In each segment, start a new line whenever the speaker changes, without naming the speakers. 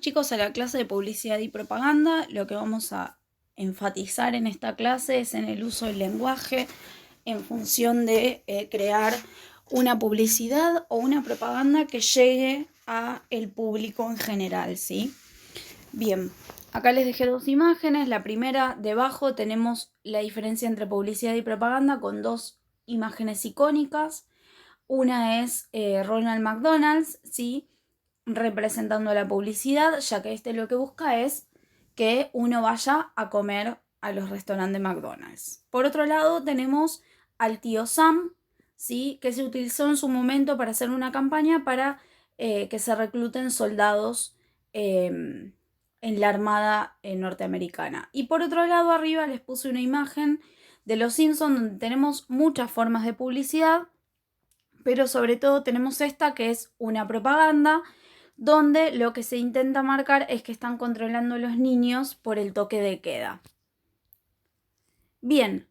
Chicos, a la clase de publicidad y propaganda, lo que vamos a enfatizar en esta clase es en el uso del lenguaje en función de crear una publicidad o una propaganda que llegue a el público en general, ¿sí? Bien, acá les dejé dos imágenes. La primera, debajo tenemos la diferencia entre publicidad y propaganda con dos imágenes icónicas. Una es Ronald McDonald's, ¿sí? Representando la publicidad, ya que este lo que busca es que uno vaya a comer a los restaurantes McDonald's. Por otro lado, tenemos al tío Sam, ¿sí? Que se utilizó en su momento para hacer una campaña para que se recluten soldados en la Armada norteamericana. Y por otro lado, arriba les puse una imagen de Los Simpsons, donde tenemos muchas formas de publicidad, pero sobre todo tenemos esta que es una propaganda donde lo que se intenta marcar es que están controlando a los niños por el toque de queda. Bien,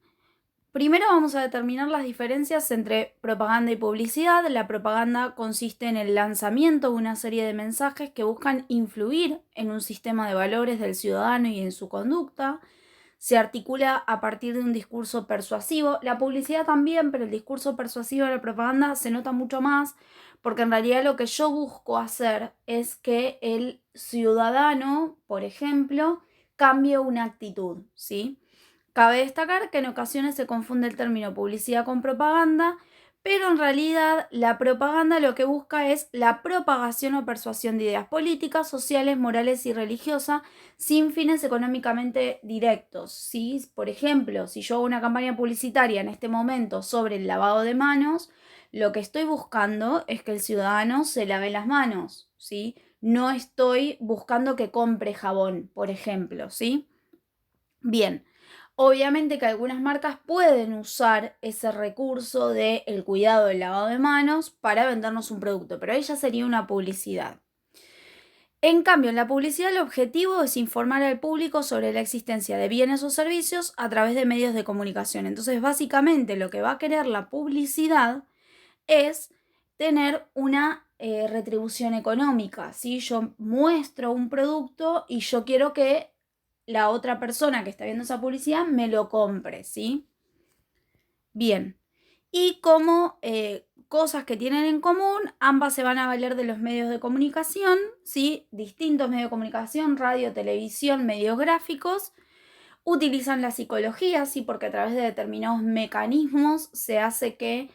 primero vamos a determinar las diferencias entre propaganda y publicidad. La propaganda consiste en el lanzamiento de una serie de mensajes que buscan influir en un sistema de valores del ciudadano y en su conducta. Se articula a partir de un discurso persuasivo. La publicidad también, pero el discurso persuasivo de la propaganda se nota mucho más, porque en realidad lo que yo busco hacer es que el ciudadano, por ejemplo, cambie una actitud, ¿sí? Cabe destacar que en ocasiones se confunde el término publicidad con propaganda, pero en realidad la propaganda lo que busca es la propagación o persuasión de ideas políticas, sociales, morales y religiosas sin fines económicamente directos, ¿sí? Por ejemplo, si yo hago una campaña publicitaria en este momento sobre el lavado de manos, lo que estoy buscando es que el ciudadano se lave las manos, ¿sí? No estoy buscando que compre jabón, por ejemplo, ¿sí? Bien, obviamente que algunas marcas pueden usar ese recurso del cuidado del lavado de manos para vendernos un producto, pero ahí ya sería una publicidad. En cambio, en la publicidad el objetivo es informar al público sobre la existencia de bienes o servicios a través de medios de comunicación. Entonces, básicamente lo que va a querer la publicidad es tener una retribución económica, ¿sí? Yo muestro un producto y yo quiero que la otra persona que está viendo esa publicidad me lo compre, ¿sí? Bien. Y como cosas que tienen en común, ambas se van a valer de los medios de comunicación, ¿sí? Distintos medios de comunicación, radio, televisión, medios gráficos. Utilizan la psicología, ¿sí? Porque a través de determinados mecanismos se hace que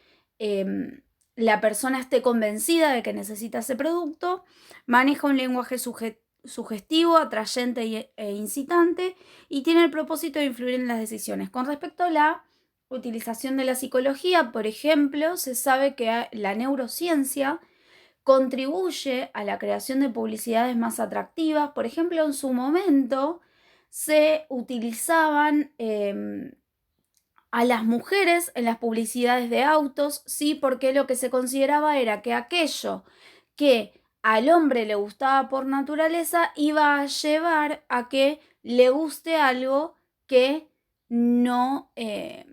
la persona esté convencida de que necesita ese producto. Maneja un lenguaje sugestivo, atrayente e incitante, y tiene el propósito de influir en las decisiones. Con respecto a la utilización de la psicología, por ejemplo, se sabe que la neurociencia contribuye a la creación de publicidades más atractivas. Por ejemplo, en su momento se utilizaban a las mujeres en las publicidades de autos, sí, porque lo que se consideraba era que aquello que al hombre le gustaba por naturaleza iba a llevar a que le guste algo no, eh,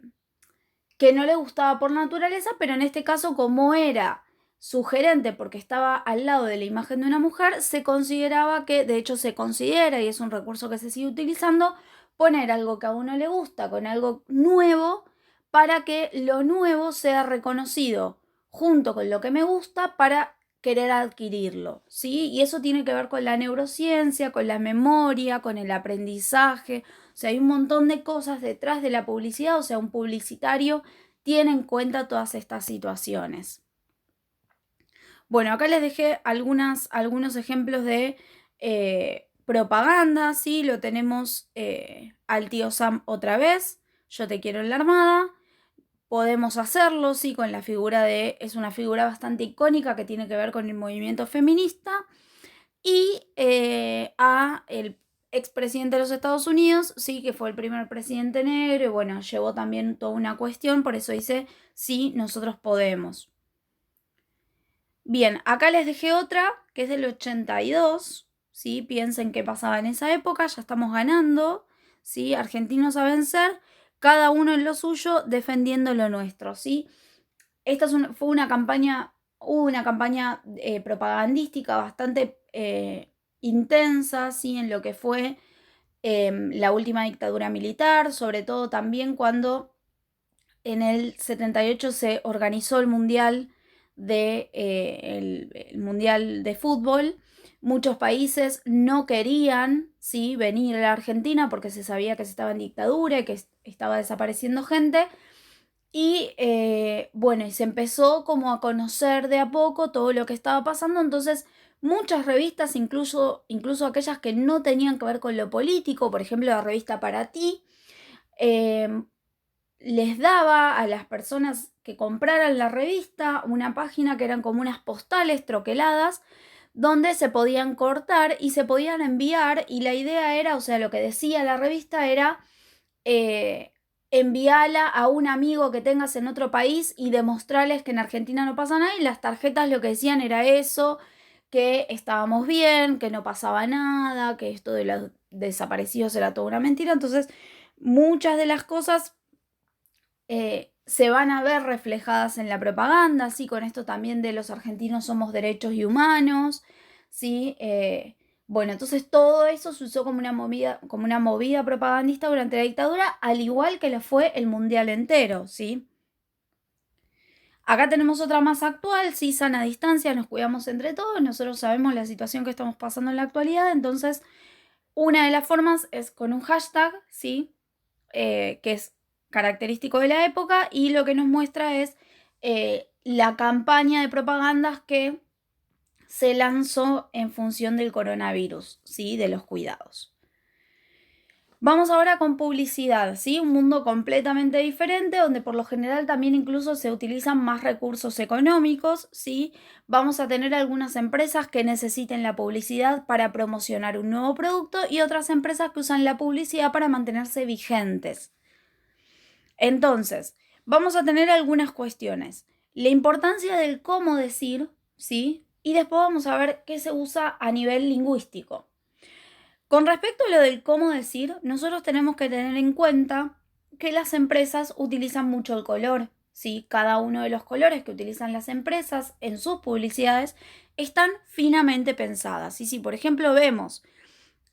que no le gustaba por naturaleza, pero en este caso, como era sugerente porque estaba al lado de la imagen de una mujer, se consideraba que, de hecho se considera, y es un recurso que se sigue utilizando, poner algo que a uno le gusta con algo nuevo para que lo nuevo sea reconocido junto con lo que me gusta para querer adquirirlo, ¿sí? Y eso tiene que ver con la neurociencia, con la memoria, con el aprendizaje. O sea, hay un montón de cosas detrás de la publicidad. O sea, un publicitario tiene en cuenta todas estas situaciones. Bueno, acá les dejé algunos ejemplos de propaganda, ¿sí? Lo tenemos al tío Sam otra vez, yo te quiero en la armada. Podemos hacerlo, sí, con la figura es una figura bastante icónica que tiene que ver con el movimiento feminista. Y a el expresidente de los Estados Unidos, sí, que fue el primer presidente negro, y bueno, llevó también toda una cuestión, por eso dice, sí, nosotros podemos. Bien, acá les dejé otra, que es del 82, ¿sí? Piensen qué pasaba en esa época, ya estamos ganando, ¿sí? Argentinos a vencer, cada uno en lo suyo, defendiendo lo nuestro, ¿sí? Esta fue una campaña propagandística bastante intensa, ¿sí? En lo que fue la última dictadura militar, sobre todo también cuando en el 78 se organizó el Mundial el Mundial de Fútbol. Muchos países no querían, ¿sí?, venir a la Argentina porque se sabía que se estaba en dictadura y que estaba desapareciendo gente. Y bueno, y se empezó como a conocer de a poco todo lo que estaba pasando. Entonces muchas revistas, incluso aquellas que no tenían que ver con lo político, por ejemplo la revista Para Ti, les daba a las personas que compraran la revista una página que eran como unas postales troqueladas donde se podían cortar y se podían enviar, y la idea era, o sea, lo que decía la revista era enviarla a un amigo que tengas en otro país y demostrarles que en Argentina no pasa nada, y las tarjetas lo que decían era eso, que estábamos bien, que no pasaba nada, que esto de los desaparecidos era toda una mentira. Entonces muchas de las cosas se van a ver reflejadas en la propaganda, ¿sí? Con esto también de los argentinos somos derechos y humanos, ¿sí? Bueno, entonces todo eso se usó como una movida propagandista durante la dictadura, al igual que lo fue el mundial entero, ¿sí? Acá tenemos otra más actual, sí, sana distancia, nos cuidamos entre todos, nosotros sabemos la situación que estamos pasando en la actualidad. Entonces una de las formas es con un hashtag, ¿sí? Que es característico de la época, y lo que nos muestra es la campaña de propagandas que se lanzó en función del coronavirus, ¿sí? De los cuidados. Vamos ahora con publicidad, ¿sí? Un mundo completamente diferente, donde por lo general también incluso se utilizan más recursos económicos, ¿sí? Vamos a tener algunas empresas que necesiten la publicidad para promocionar un nuevo producto y otras empresas que usan la publicidad para mantenerse vigentes. Entonces, vamos a tener algunas cuestiones. La importancia del cómo decir, ¿sí? Y después vamos a ver qué se usa a nivel lingüístico. Con respecto a lo del cómo decir, nosotros tenemos que tener en cuenta que las empresas utilizan mucho el color, ¿sí? Cada uno de los colores que utilizan las empresas en sus publicidades están finamente pensadas. Y si, por ejemplo, vemos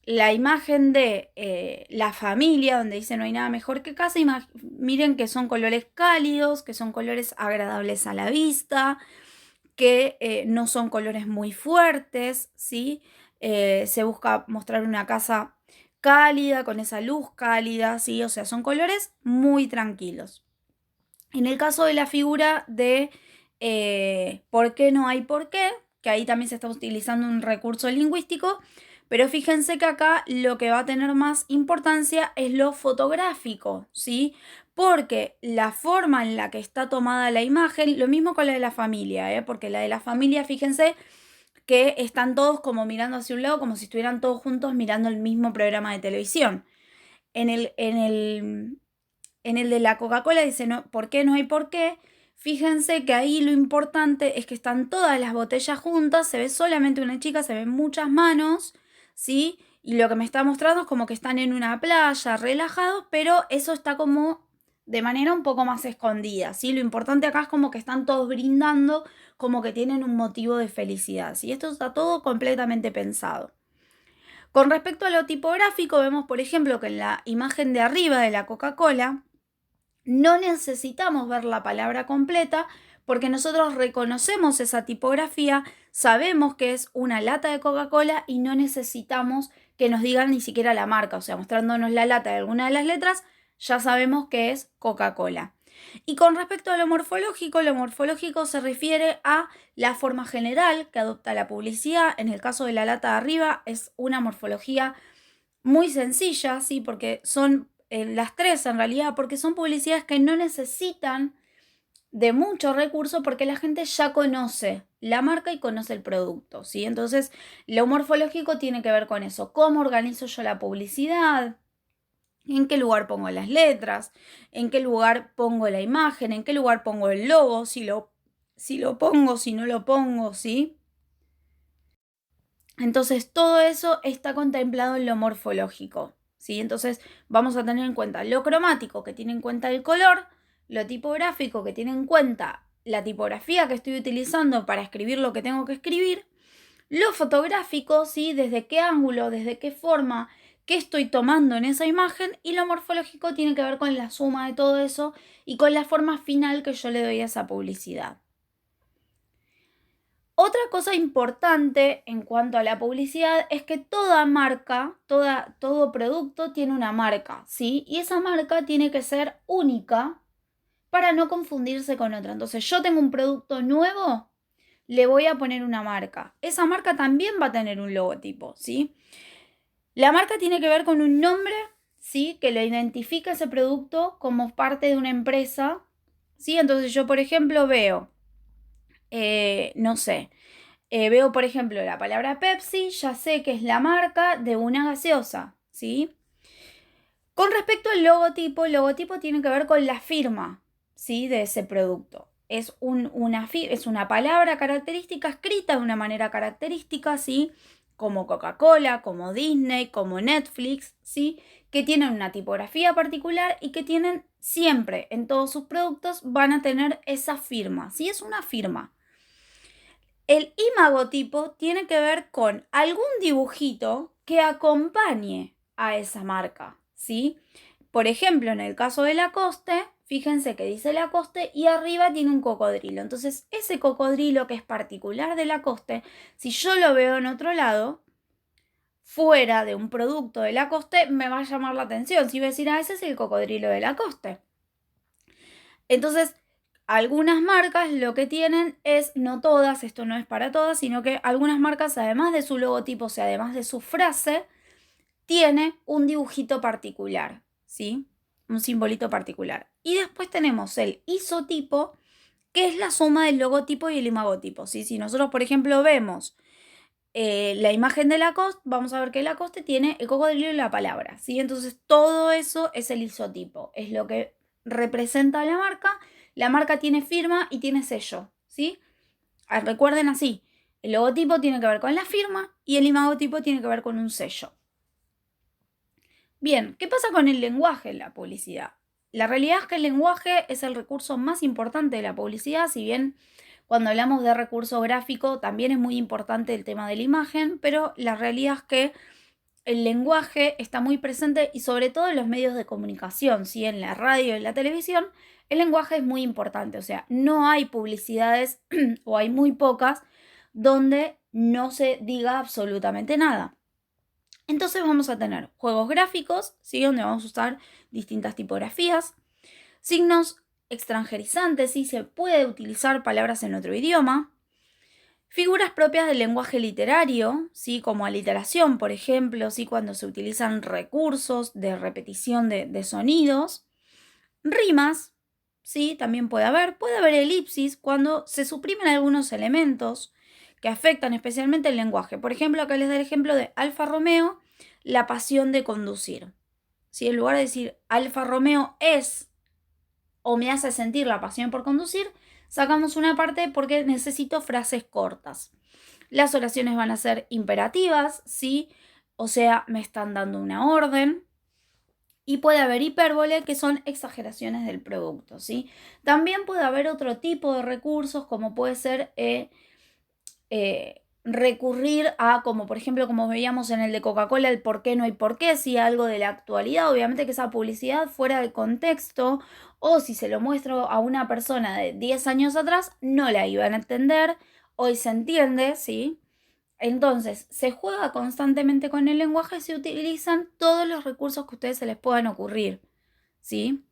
la imagen de la familia, donde dice no hay nada mejor que casa, miren que son colores cálidos, que son colores agradables a la vista, que no son colores muy fuertes, ¿sí? Se busca mostrar una casa cálida, con esa luz cálida, ¿sí? O sea, son colores muy tranquilos. En el caso de la figura de ¿por qué no hay por qué?, que ahí también se está utilizando un recurso lingüístico, pero fíjense que acá lo que va a tener más importancia es lo fotográfico, ¿sí? Porque la forma en la que está tomada la imagen, lo mismo con la de la familia, porque la de la familia, fíjense que están todos como mirando hacia un lado, como si estuvieran todos juntos mirando el mismo programa de televisión. En el de la Coca-Cola dice, no, ¿por qué no hay por qué? Fíjense que ahí lo importante es que están todas las botellas juntas, se ve solamente una chica, se ven muchas manos, ¿sí? Y lo que me está mostrando es como que están en una playa, relajados, pero eso está como de manera un poco más escondida, ¿sí? Lo importante acá es como que están todos brindando, como que tienen un motivo de felicidad, ¿sí? Esto está todo completamente pensado. Con respecto a lo tipográfico, vemos, por ejemplo, que en la imagen de arriba de la Coca-Cola no necesitamos ver la palabra completa, porque nosotros reconocemos esa tipografía, sabemos que es una lata de Coca-Cola y no necesitamos que nos digan ni siquiera la marca. O sea, mostrándonos la lata de alguna de las letras, ya sabemos que es Coca-Cola. Y con respecto a lo morfológico se refiere a la forma general que adopta la publicidad. En el caso de la lata de arriba es una morfología muy sencilla, ¿sí? Porque son las tres en realidad, porque son publicidades que no necesitan de mucho recurso, porque la gente ya conoce la marca y conoce el producto, ¿sí? Entonces, lo morfológico tiene que ver con eso. ¿Cómo organizo yo la publicidad? ¿En qué lugar pongo las letras? ¿En qué lugar pongo la imagen? ¿En qué lugar pongo el logo? Si lo pongo, si no lo pongo, ¿sí? Entonces, todo eso está contemplado en lo morfológico, ¿sí? Entonces, vamos a tener en cuenta lo cromático, que tiene en cuenta el color, lo tipográfico, que tiene en cuenta la tipografía que estoy utilizando para escribir lo que tengo que escribir, Lo fotográfico, ¿sí? Desde qué ángulo, desde qué forma, qué estoy tomando en esa imagen. Y lo morfológico tiene que ver con la suma de todo eso y con la forma final que yo le doy a esa publicidad. Otra cosa importante en cuanto a la publicidad es que toda marca, todo producto tiene una marca, ¿sí? Y esa marca tiene que ser única para no confundirse con otra. Entonces, yo tengo un producto nuevo, le voy a poner una marca. Esa marca también va a tener un logotipo, ¿sí? La marca tiene que ver con un nombre, ¿sí? Que lo identifica ese producto como parte de una empresa, ¿sí? Entonces, yo, por ejemplo, veo, no sé, veo, por ejemplo, la palabra Pepsi, ya sé que es la marca de una gaseosa, ¿sí? Con respecto al logotipo, el logotipo tiene que ver con la firma, ¿sí? De ese producto. Es una palabra característica escrita de una manera característica, ¿sí? Como Coca-Cola, como Disney, como Netflix, ¿sí? Que tienen una tipografía particular y que tienen siempre, en todos sus productos, van a tener esa firma, ¿sí? Es una firma. El imagotipo tiene que ver con algún dibujito que acompañe a esa marca, ¿sí? Por ejemplo, en el caso de Lacoste, fíjense que dice Lacoste y arriba tiene un cocodrilo. Entonces, ese cocodrilo que es particular de Lacoste, si yo lo veo en otro lado, fuera de un producto de Lacoste, me va a llamar la atención. Si voy a decir, ese es el cocodrilo de Lacoste. Entonces, algunas marcas lo que tienen es, no todas, esto no es para todas, sino que algunas marcas, además de su logotipo, o sea, además de su frase, tiene un dibujito particular, ¿sí? Un simbolito particular. Y después tenemos el isotipo, que es la suma del logotipo y el imagotipo, ¿sí? Si nosotros, por ejemplo, vemos la imagen de Lacoste, vamos a ver que Lacoste tiene el cocodrilo y la palabra, ¿sí? Entonces, todo eso es el isotipo, es lo que representa a la marca. La marca tiene firma y tiene sello, ¿sí? Recuerden así, el logotipo tiene que ver con la firma y el imagotipo tiene que ver con un sello. Bien, ¿qué pasa con el lenguaje en la publicidad? La realidad es que el lenguaje es el recurso más importante de la publicidad, si bien cuando hablamos de recurso gráfico también es muy importante el tema de la imagen, pero la realidad es que el lenguaje está muy presente y sobre todo en los medios de comunicación, ¿sí? En la radio y en la televisión, el lenguaje es muy importante, o sea, no hay publicidades o hay muy pocas donde no se diga absolutamente nada. Entonces vamos a tener juegos gráficos, ¿sí? Donde vamos a usar distintas tipografías, signos extranjerizantes, ¿sí? Se puede utilizar palabras en otro idioma, figuras propias del lenguaje literario, ¿sí? Como aliteración, por ejemplo, ¿sí? Cuando se utilizan recursos de repetición de sonidos, rimas, ¿sí? También puede haber elipsis cuando se suprimen algunos elementos que afectan especialmente el lenguaje. Por ejemplo, acá les doy el ejemplo de Alfa Romeo, la pasión de conducir. Si en lugar de decir Alfa Romeo es o me hace sentir la pasión por conducir, sacamos una parte porque necesito frases cortas. Las oraciones van a ser imperativas, ¿sí? O sea, me están dando una orden. Y puede haber hipérbole, que son exageraciones del producto, ¿sí? También puede haber otro tipo de recursos, como puede ser recurrir a, como por ejemplo, como veíamos en el de Coca-Cola, el por qué no hay por qué, si algo de la actualidad, obviamente que esa publicidad fuera de contexto, o si se lo muestro a una persona de 10 años atrás, no la iban a entender, hoy se entiende, ¿sí? Entonces, se juega constantemente con el lenguaje y se utilizan todos los recursos que a ustedes se les puedan ocurrir, ¿sí?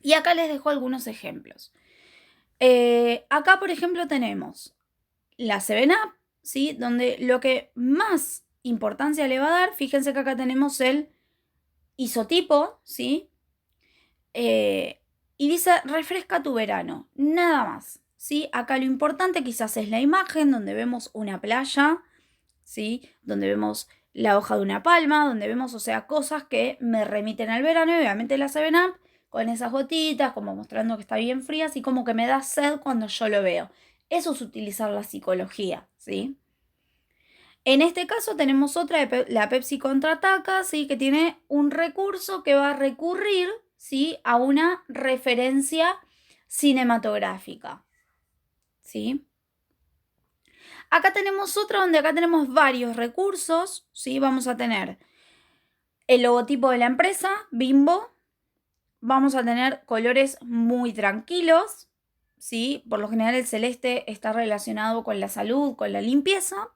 Y acá les dejo algunos ejemplos. Acá, por ejemplo, tenemos la 7-Up, ¿sí? Donde lo que más importancia le va a dar, fíjense que acá tenemos el isotipo, ¿sí? Y dice, refresca tu verano, nada más, ¿sí? Acá lo importante quizás es la imagen, donde vemos una playa, ¿sí? Donde vemos la hoja de una palma, donde vemos, o sea, cosas que me remiten al verano y obviamente la 7-Up con esas gotitas, como mostrando que está bien fría, así como que me da sed cuando yo lo veo. Eso es utilizar la psicología, ¿sí? En este caso tenemos otra, la Pepsi contraataca, ¿sí? Que tiene un recurso que va a recurrir, ¿sí? A una referencia cinematográfica, ¿sí? Acá tenemos otra donde acá tenemos varios recursos, ¿sí? Vamos a tener el logotipo de la empresa, Bimbo. Vamos a tener colores muy tranquilos, ¿sí? Por lo general el celeste está relacionado con la salud, con la limpieza.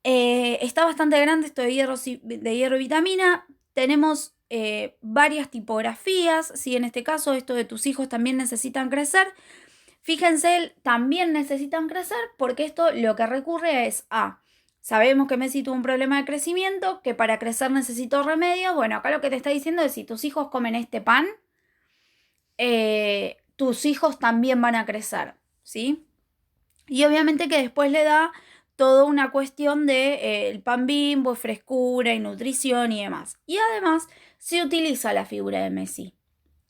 Está bastante grande esto de hierro y vitamina. Tenemos varias tipografías, ¿sí? En este caso esto de tus hijos también necesitan crecer. Fíjense, también necesitan crecer porque esto lo que recurre es a... Sabemos que Messi tuvo un problema de crecimiento, que para crecer necesitó remedios. Bueno, acá lo que te está diciendo es si tus hijos comen este pan, tus hijos también van a crecer, ¿sí? Y obviamente que después le da toda una cuestión de el pan Bimbo, frescura y nutrición y demás. Y además se utiliza la figura de Messi,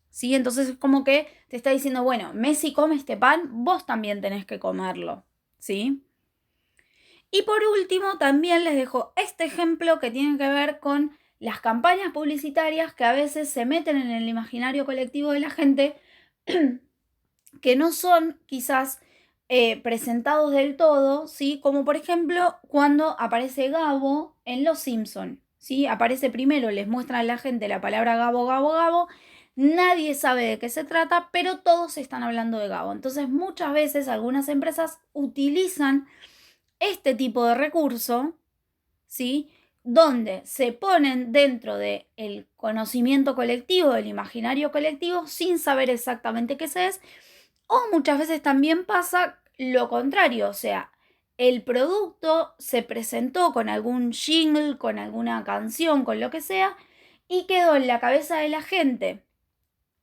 ¿sí? Entonces es como que te está diciendo, bueno, Messi come este pan, vos también tenés que comerlo, ¿sí? Y por último, también les dejo este ejemplo que tiene que ver con las campañas publicitarias que a veces se meten en el imaginario colectivo de la gente, que no son quizás presentados del todo, ¿sí? Como por ejemplo cuando aparece Gabo en Los Simpson, ¿sí? Aparece primero, les muestran a la gente la palabra Gabo, Gabo, Gabo. Nadie sabe de qué se trata, pero todos están hablando de Gabo. Entonces muchas veces algunas empresas utilizan este tipo de recurso, ¿sí? Donde se ponen dentro del conocimiento colectivo, del imaginario colectivo, sin saber exactamente qué es. O muchas veces también pasa lo contrario, o sea, el producto se presentó con algún jingle, con alguna canción, con lo que sea, y quedó en la cabeza de la gente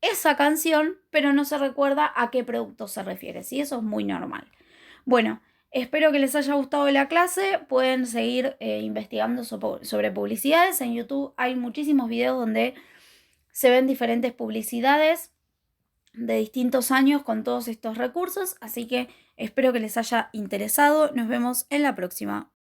esa canción, pero no se recuerda a qué producto se refiere, ¿sí? Eso es muy normal. Bueno, espero que les haya gustado la clase. Pueden seguir investigando sobre publicidades. En YouTube hay muchísimos videos donde se ven diferentes publicidades de distintos años con todos estos recursos, así que espero que les haya interesado. Nos vemos en la próxima.